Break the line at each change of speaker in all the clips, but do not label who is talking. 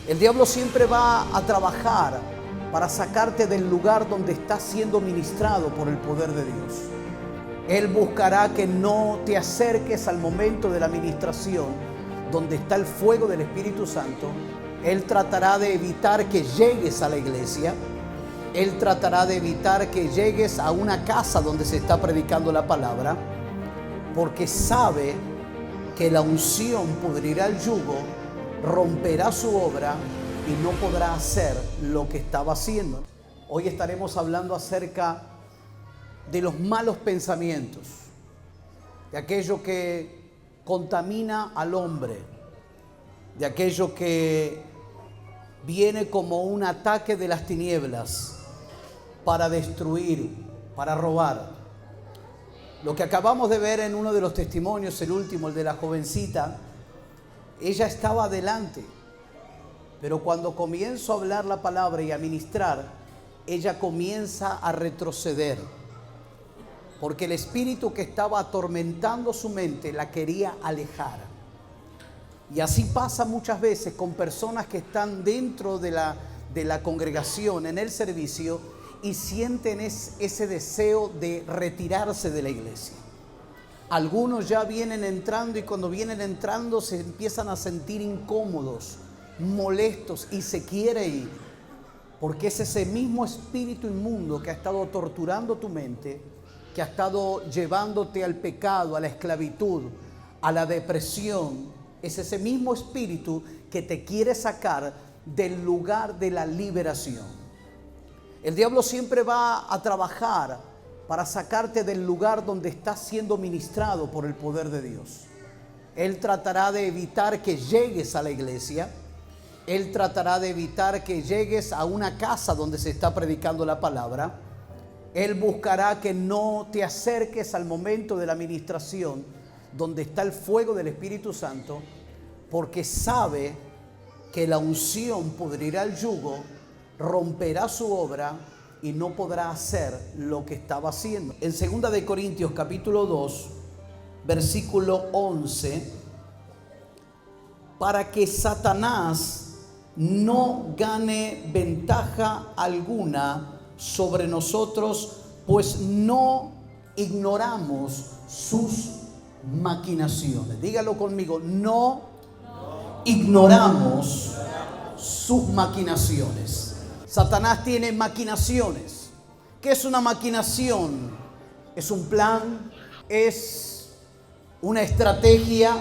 El diablo siempre va a trabajar para sacarte del lugar donde estás siendo ministrado por el poder de Dios. Él buscará que no te acerques al momento de la ministración donde está el fuego del Espíritu Santo. Él tratará de evitar que llegues a la iglesia. Él tratará de evitar que llegues a una casa donde se está predicando la palabra, porque sabe que la unción pudrirá el yugo, romperá su obra y no podrá hacer lo que estaba haciendo. Hoy estaremos hablando acerca de los malos pensamientos, de aquello que contamina al hombre, de aquello que viene como un ataque de las tinieblas para destruir, para robar. Lo que acabamos de ver en uno de los testimonios, el último, el de la jovencita, ella estaba adelante, pero cuando comienzo a hablar la palabra y a ministrar, ella comienza a retroceder, porque el espíritu que estaba atormentando su mente la quería alejar. Y así pasa muchas veces con personas que están dentro de la congregación, en el servicio, y sienten ese deseo de retirarse de la iglesia. Algunos ya vienen entrando y cuando vienen entrando se empiezan a sentir incómodos, molestos y se quiere ir, porque es ese mismo espíritu inmundo que ha estado torturando tu mente, que ha estado llevándote al pecado, a la esclavitud, a la depresión. Es ese mismo espíritu que te quiere sacar del lugar de la liberación. El diablo siempre va a trabajar para sacarte del lugar donde estás siendo ministrado por el poder de Dios. Él tratará de evitar que llegues a la iglesia. Él tratará de evitar que llegues a una casa donde se está predicando la palabra. Él buscará que no te acerques al momento de la ministración donde está el fuego del Espíritu Santo, porque sabe que la unción pudrirá el yugo, romperá su obra y no podrá hacer lo que estaba haciendo. En 2 de Corintios capítulo 2, versículo 11, para que Satanás no gane ventaja alguna sobre nosotros, pues no ignoramos sus maquinaciones. Dígalo conmigo, no ignoramos sus maquinaciones. Satanás tiene maquinaciones. ¿Qué es una maquinación? Es un plan, es una estrategia,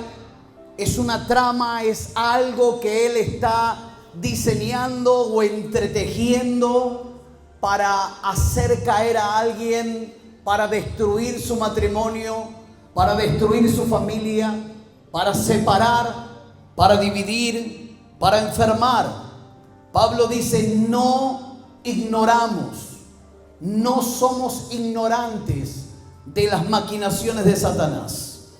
es una trama, es algo que él está diseñando o entretejiendo para hacer caer a alguien, para destruir su matrimonio, para destruir su familia, para separar, para dividir, para enfermar. Pablo dice, no ignoramos, no somos ignorantes de las maquinaciones de Satanás.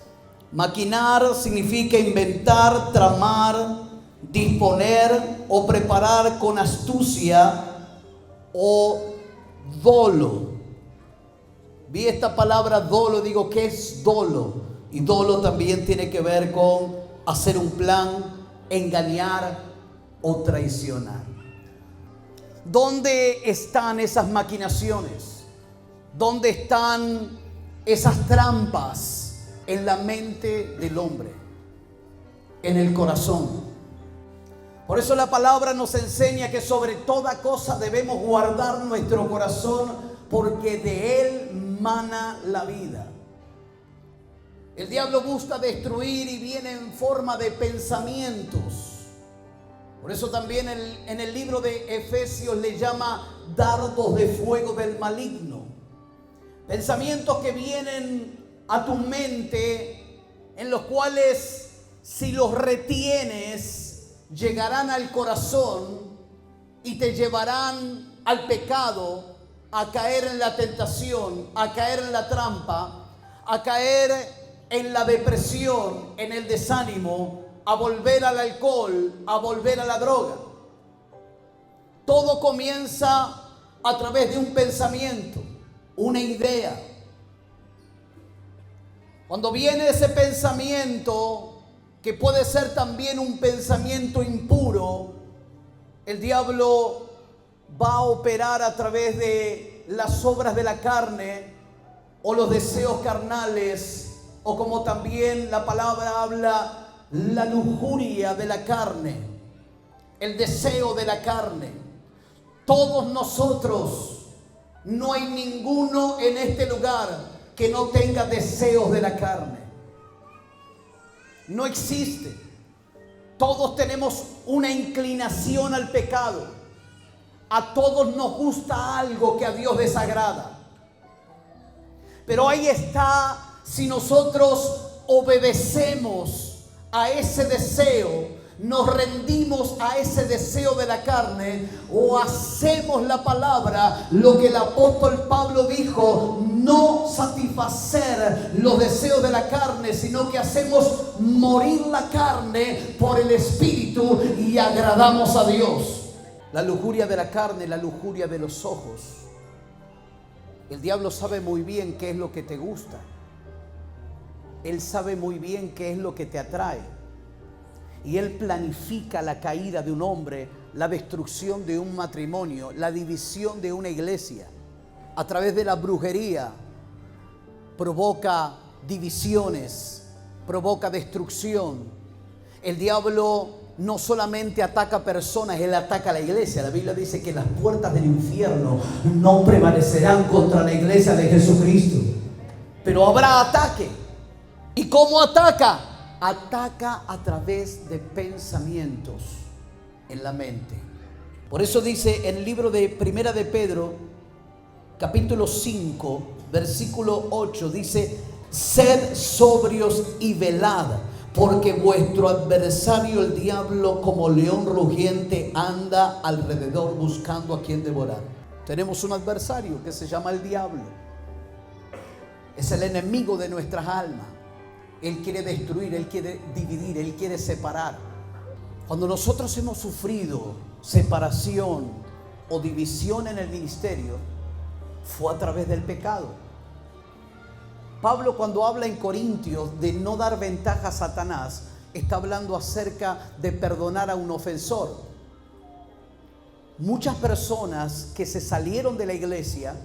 Maquinar significa inventar, tramar, disponer o preparar con astucia o dolo. Vi esta palabra dolo, digo, ¿qué es dolo? Y dolo también tiene que ver con hacer un plan, engañar o traicionar. ¿Dónde están esas maquinaciones? ¿Dónde están esas trampas? En la mente del hombre, en el corazón. Por eso la palabra nos enseña que sobre toda cosa debemos guardar nuestro corazón, porque de él mana la vida. El diablo busca destruir y viene en forma de pensamientos. Por eso también en el libro de Efesios le llama dardos de fuego del maligno. Pensamientos que vienen a tu mente, en los cuales si los retienes llegarán al corazón y te llevarán al pecado, a caer en la tentación, a caer en la trampa, a caer en la depresión, en el desánimo, a volver al alcohol, a volver a la droga. Todo comienza a través de un pensamiento, una idea. Cuando viene ese pensamiento, que puede ser también un pensamiento impuro, El diablo va a operar a través de las obras de la carne o los deseos carnales, o como también la palabra habla, la lujuria de la carne, el deseo de la carne. Todos nosotros, no hay ninguno en este lugar que no tenga deseos de la carne. No existe. Todos tenemos una inclinación al pecado. A todos nos gusta algo que a Dios desagrada. Pero ahí está, si nosotros obedecemos a ese deseo, nos rendimos a ese deseo de la carne, o hacemos la palabra, lo que el apóstol Pablo dijo, no satisfacer los deseos de la carne, sino que hacemos morir la carne por el Espíritu y agradamos a Dios. La lujuria de la carne, la lujuria de los ojos. El diablo sabe muy bien qué es lo que te gusta. Él sabe muy bien qué es lo que te atrae. Y él planifica la caída de un hombre, la destrucción de un matrimonio, la división de una iglesia. A través de la brujería provoca divisiones, provoca destrucción. El diablo no solamente ataca personas, él ataca a la iglesia. La Biblia dice que las puertas del infierno no prevalecerán contra la iglesia de Jesucristo. Pero habrá ataque. ¿Y cómo ataca? Ataca a través de pensamientos en la mente. Por eso dice en el libro de Primera de Pedro, capítulo 5, versículo 8, dice: sed sobrios y velad, porque vuestro adversario el diablo, como león rugiente, anda alrededor buscando a quien devorar. Tenemos un adversario que se llama el diablo. Es el enemigo de nuestras almas. Él quiere destruir, él quiere dividir, él quiere separar. Cuando nosotros hemos sufrido separación o división en el ministerio, fue a través del pecado. Pablo, cuando habla en Corintios de no dar ventaja a Satanás, está hablando acerca de perdonar a un ofensor. Muchas personas que se salieron de la iglesia,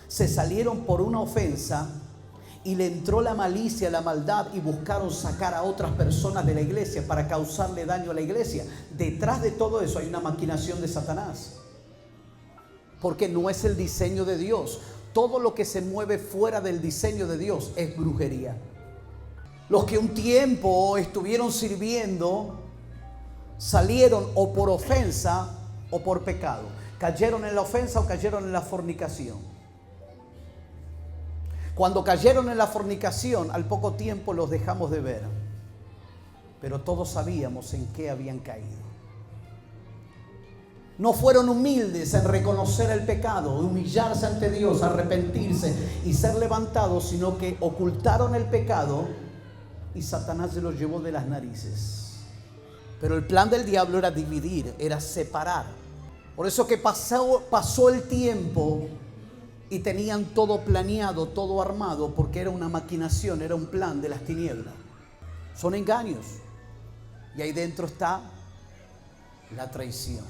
se salieron por una ofensa y le entró la malicia, la maldad, y buscaron sacar a otras personas de la iglesia para causarle daño a la iglesia. Detrás de todo eso hay una maquinación de Satanás, porque no es el diseño de Dios. Todo lo que se mueve fuera del diseño de Dios es brujería. Los que un tiempo estuvieron sirviendo salieron o por ofensa o por pecado. Cayeron en la ofensa o cayeron en la fornicación. Cuando cayeron en la fornicación, al poco tiempo los dejamos de ver. Pero todos sabíamos en qué habían caído. No fueron humildes en reconocer el pecado, humillarse ante Dios, arrepentirse y ser levantados, sino que ocultaron el pecado y Satanás se los llevó de las narices. Pero el plan del diablo era dividir, era separar. Por eso que pasó el tiempo y tenían todo planeado, todo armado, porque era una maquinación, era un plan de las tinieblas. Son engaños. Y ahí dentro está la traición.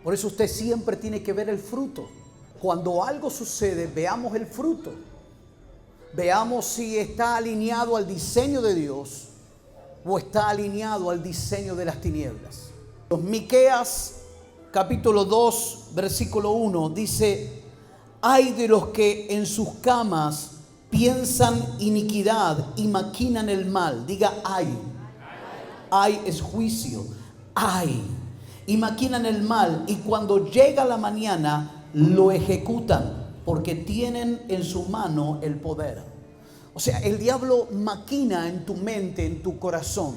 Por eso usted siempre tiene que ver el fruto. Cuando algo sucede, veamos el fruto. Veamos si está alineado al diseño de Dios o está alineado al diseño de las tinieblas. Miqueas capítulo 2, versículo 1 dice: ay de los que en sus camas piensan iniquidad y maquinan el mal. Diga ay. Ay es juicio. Ay. Y maquinan el mal, y cuando llega la mañana lo ejecutan, porque tienen en su mano el poder. O sea, el diablo maquina en tu mente, en tu corazón.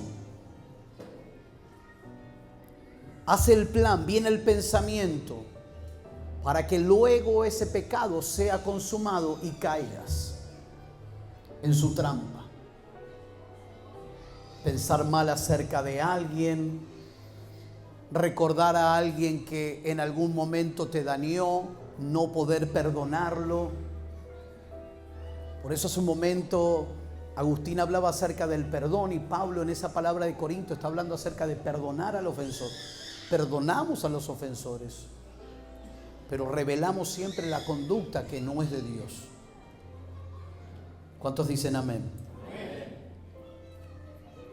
Hace el plan, viene el pensamiento, para que luego ese pecado sea consumado y caigas en su trampa. Pensar mal acerca de alguien, recordar a alguien que en algún momento te dañó, no poder perdonarlo. Por eso hace un momento Agustín hablaba acerca del perdón, y Pablo en esa palabra de Corinto está hablando acerca de perdonar al ofensor. perdonamos a los ofensores, pero revelamos siempre la conducta que no es de Dios. ¿Cuántos dicen amén?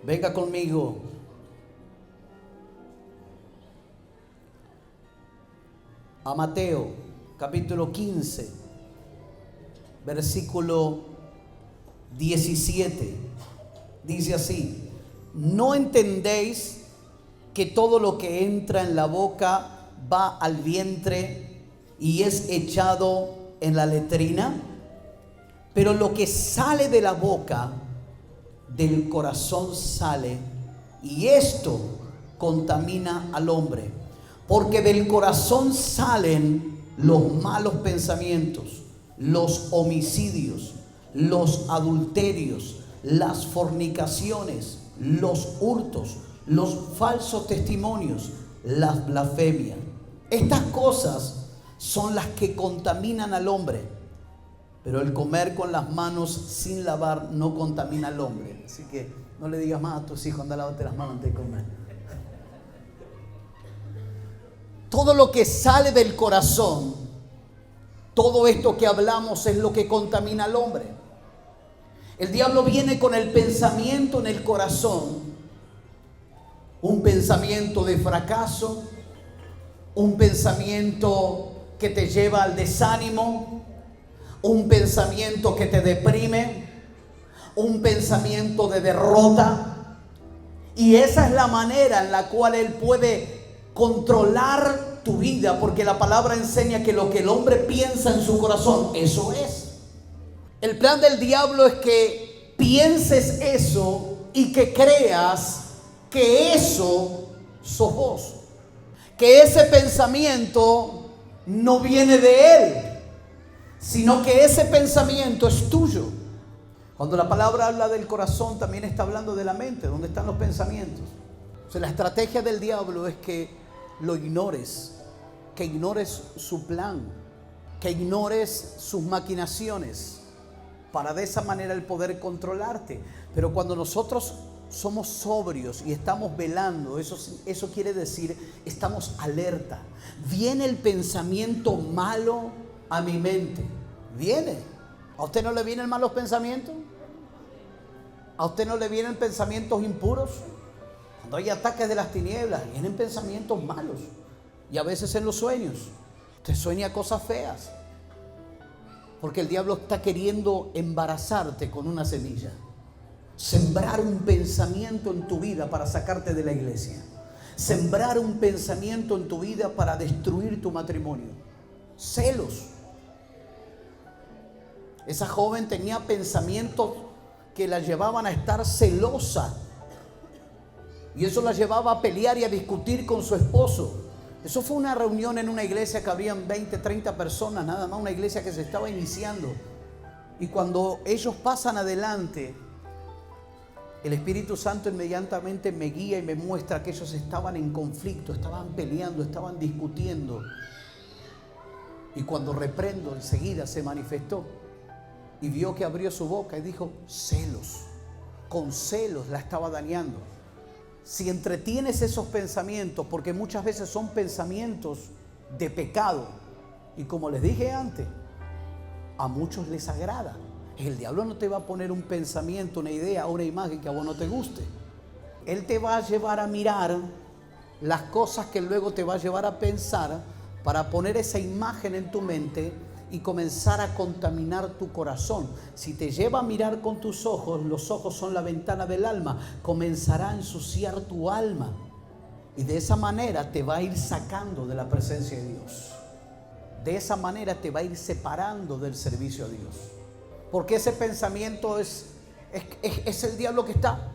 Venga conmigo a Mateo capítulo 15, versículo 17. Dice así: ¿no entendéis que todo lo que entra en la boca va al vientre y es echado en la letrina? Pero lo que sale de la boca, del corazón sale, y esto contamina al hombre. Porque del corazón salen los malos pensamientos, los homicidios, los adulterios, las fornicaciones, los hurtos, los falsos testimonios, las blasfemias. Estas cosas son las que contaminan al hombre, pero el comer con las manos sin lavar no contamina al hombre. Así que no le digas más a tus hijos: anda, lávate las manos antes de comer. Todo lo que sale del corazón, todo esto que hablamos, es lo que contamina al hombre. El diablo viene con el pensamiento en el corazón, un pensamiento de fracaso, un pensamiento que te lleva al desánimo, un pensamiento que te deprime, un pensamiento de derrota. Y esa es la manera en la cual él puede controlar tu vida, porque la palabra enseña que lo que el hombre piensa en su corazón, eso es. El plan del diablo es que pienses eso y que creas que eso sos vos, que ese pensamiento no viene de él, sino que ese pensamiento es tuyo. Cuando la palabra habla del corazón, también está hablando de la mente, donde están los pensamientos. O sea, la estrategia del diablo es que lo ignores, que ignores su plan, que ignores sus maquinaciones, para de esa manera el poder controlarte. Pero cuando nosotros somos sobrios y estamos velando, eso quiere decir estamos alerta. Viene el pensamiento malo a mi mente, viene. ¿A usted no le vienen malos pensamientos? ¿A usted no le vienen pensamientos impuros? Cuando hay ataques de las tinieblas, vienen pensamientos malos. Y a veces en los sueños, usted sueña cosas feas, porque el diablo está queriendo embarazarte con una semilla. Sembrar un pensamiento en tu vida para sacarte de la iglesia. Sembrar un pensamiento en tu vida para destruir tu matrimonio. Celos. Esa joven tenía pensamientos que la llevaban a estar celosa. Y eso la llevaba a pelear y a discutir con su esposo. Eso fue una reunión en una iglesia que habían 20, 30 personas, nada más, una iglesia que se estaba iniciando. Y cuando ellos pasan adelante, el Espíritu Santo inmediatamente me guía y me muestra que ellos estaban en conflicto, estaban peleando, estaban discutiendo. Y cuando reprendo, enseguida se manifestó y vio que abrió su boca y dijo: celos. Con celos la estaba dañando. Si entretienes esos pensamientos, porque muchas veces son pensamientos de pecado, y como les dije antes, a muchos les agrada. El diablo no te va a poner un pensamiento, una idea o una imagen que a vos no te guste. Él te va a llevar a mirar las cosas que luego te va a llevar a pensar, para poner esa imagen en tu mente y comenzar a contaminar tu corazón. Si te lleva a mirar con tus ojos, los ojos son la ventana del alma, comenzará a ensuciar tu alma. Y de esa manera te va a ir sacando de la presencia de Dios. De esa manera te va a ir separando del servicio a Dios. Porque ese pensamiento es el diablo que está.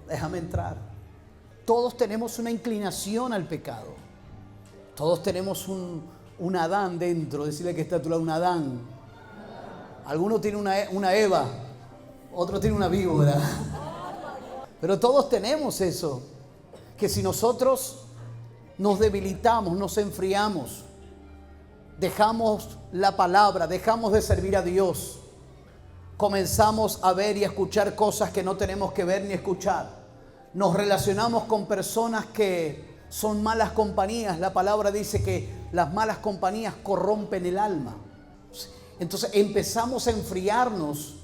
Déjame entrar. Todos tenemos una inclinación al pecado. Todos tenemos un Adán dentro. Decirle que está a tu lado, un Adán. Algunos tienen una Eva, otros tienen una víbora. Pero todos tenemos eso. Que si nosotros nos debilitamos, nos enfriamos, dejamos la palabra, dejamos de servir a Dios, comenzamos a ver y a escuchar cosas que no tenemos que ver ni escuchar. Nos relacionamos con personas que Son malas compañías. La palabra dice que las malas compañías corrompen el alma. Entonces empezamos a enfriarnos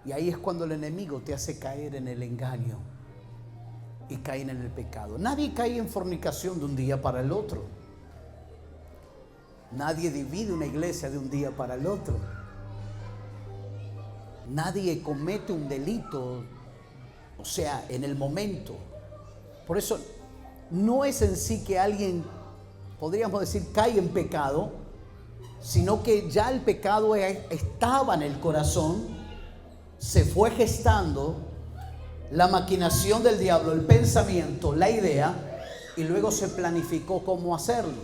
y ahí es cuando el enemigo te hace caer en el engaño y caer en el pecado. Nadie cae en fornicación de un día para el otro. Nadie divide una iglesia de un día para el otro. Nadie comete un delito, o sea, en el momento. Por eso no es en sí que alguien, podríamos decir, cae en pecado, sino que ya el pecado estaba en el corazón, se fue gestando la maquinación del diablo, el pensamiento, la idea, y luego se planificó cómo hacerlo.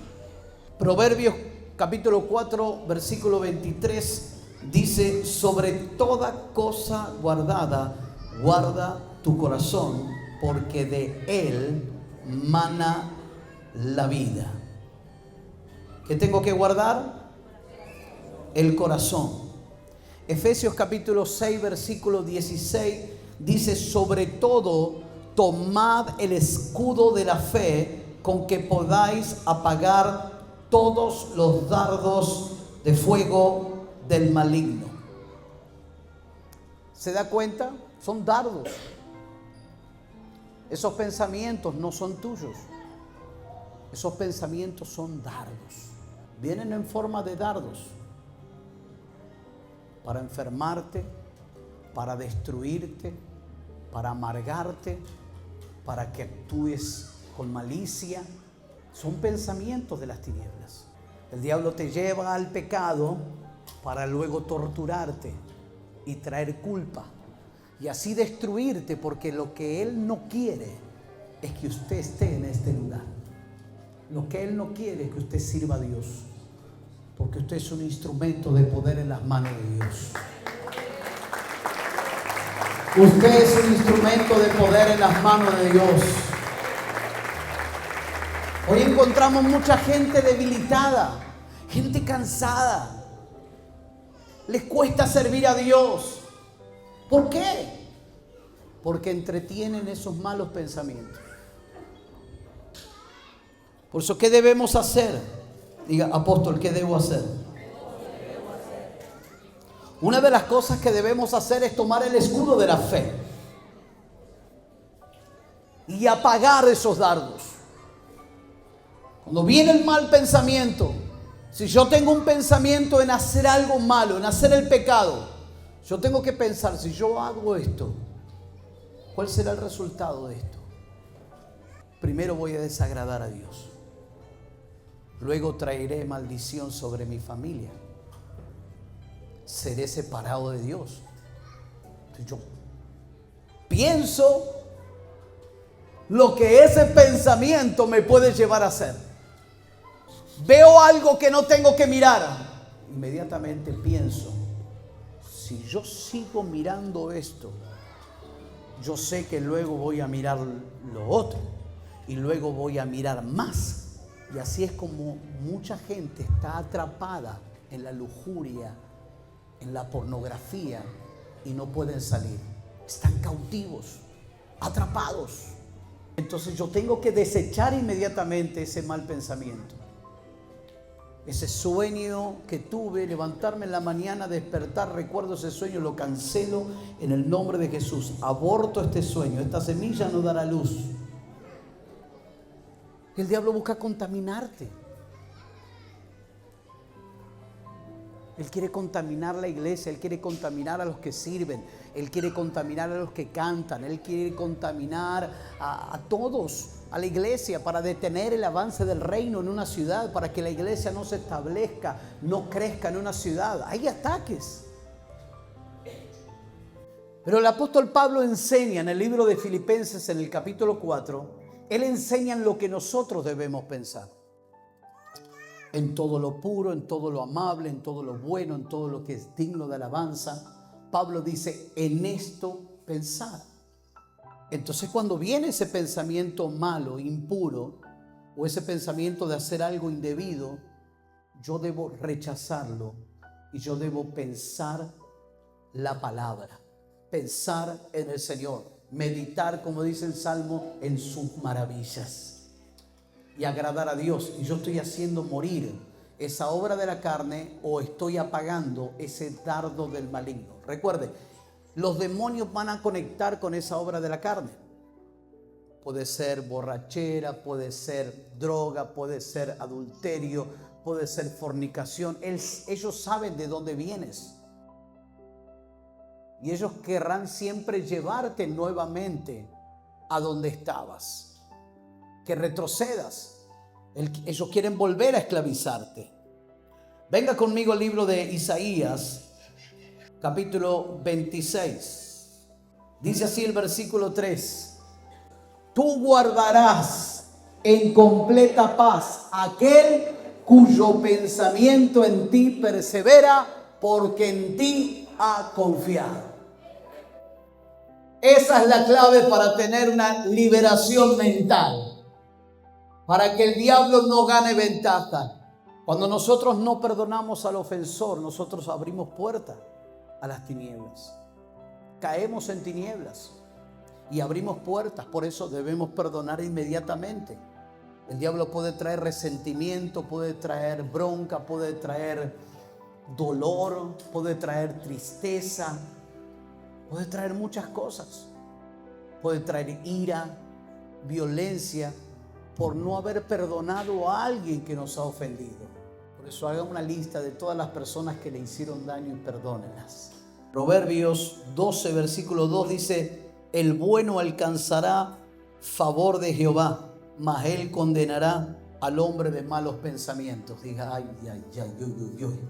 Proverbios capítulo 4, versículo 23 dice: sobre toda cosa guardada, guarda tu corazón, porque de él mana la vida. ¿Qué tengo que guardar? El corazón. Efesios capítulo 6, versículo 16 dice: sobre todo, tomad el escudo de la fe, con que podáis apagar todos los dardos de fuego del maligno. ¿Se da cuenta? Son dardos. Esos pensamientos no son tuyos. Esos pensamientos son dardos. Vienen en forma de dardos para enfermarte, para destruirte, para amargarte, para que actúes con malicia. Son pensamientos de las tinieblas. El diablo te lleva al pecado para luego torturarte y traer culpa y así destruirte, porque lo que él no quiere es que usted esté en este lugar. Lo que él no quiere es que usted sirva a Dios, porque usted es un instrumento de poder en las manos de Dios. Usted es un instrumento de poder en las manos de Dios. Hoy encontramos mucha gente debilitada, gente cansada. Les cuesta servir a Dios. ¿Por qué? Porque entretienen esos malos pensamientos. Por eso, ¿qué debemos hacer? Diga, apóstol, ¿qué debo hacer? Una de las cosas que debemos hacer es tomar el escudo de la fe y apagar esos dardos. Cuando viene el mal pensamiento, si yo tengo un pensamiento en hacer algo malo, en hacer el pecado, yo tengo que pensar, si yo hago esto, ¿cuál será el resultado de esto? Primero voy a desagradar a Dios. Luego traeré maldición sobre mi familia. Seré separado de Dios. Entonces yo pienso lo que ese pensamiento me puede llevar a hacer. Veo algo que no tengo que mirar. Inmediatamente pienso, si yo sigo mirando esto, yo sé que luego voy a mirar lo otro y luego voy a mirar más. Y así es como mucha gente está atrapada en la lujuria, en la pornografía, y no pueden salir. Están cautivos, atrapados. Entonces yo tengo que desechar inmediatamente ese mal pensamiento. Ese sueño que tuve, levantarme en la mañana, despertar, recuerdo ese sueño, lo cancelo en el nombre de Jesús. Aborto este sueño, esta semilla no dará luz. El diablo busca contaminarte. Él quiere contaminar la iglesia, Él quiere contaminar a los que sirven, Él quiere contaminar a los que cantan, Él quiere contaminar a todos, a la iglesia, para detener el avance del reino en una ciudad, para que la iglesia no se establezca, no crezca en una ciudad. Hay ataques. Pero el apóstol Pablo enseña en el libro de Filipenses, en el capítulo 4, él enseña en lo que nosotros debemos pensar. En todo lo puro, en todo lo amable, en todo lo bueno, en todo lo que es digno de alabanza. Pablo dice, en esto pensar. Entonces cuando viene ese pensamiento malo, impuro, o ese pensamiento de hacer algo indebido, yo debo rechazarlo y yo debo pensar la palabra, pensar en el Señor, meditar, como dice el Salmo, en sus maravillas. y agradar a Dios. Y yo estoy haciendo morir esa obra de la carne o estoy apagando ese dardo del maligno. Recuerde, los demonios van a conectar con esa obra de la carne. Puede ser borrachera, puede ser droga, puede ser adulterio, puede ser fornicación. Ellos saben de dónde vienes. Y ellos querrán siempre llevarte nuevamente a donde estabas. Que retrocedas. Ellos quieren volver a esclavizarte. Venga conmigo al libro de Isaías, capítulo 26. Dice así el versículo 3. Tú guardarás en completa paz aquel cuyo pensamiento en ti persevera, porque en ti ha confiado. Esa es la clave para tener una liberación mental, para que el diablo no gane ventaja. Cuando nosotros no perdonamos al ofensor, nosotros abrimos puerta a las tinieblas. Caemos en tinieblas y abrimos puertas. Por eso debemos perdonar inmediatamente. El diablo puede traer resentimiento, puede traer bronca, puede traer dolor, puede traer tristeza, puede traer muchas cosas. Puede traer ira, violencia, por no haber perdonado a alguien que nos ha ofendido. Por eso haga una lista de todas las personas que le hicieron daño y perdónenlas. Proverbios 12, versículo 2 dice: el bueno alcanzará favor de Jehová, mas él condenará al hombre de malos pensamientos. Diga, ay, ay, ay, uy, uy, uy.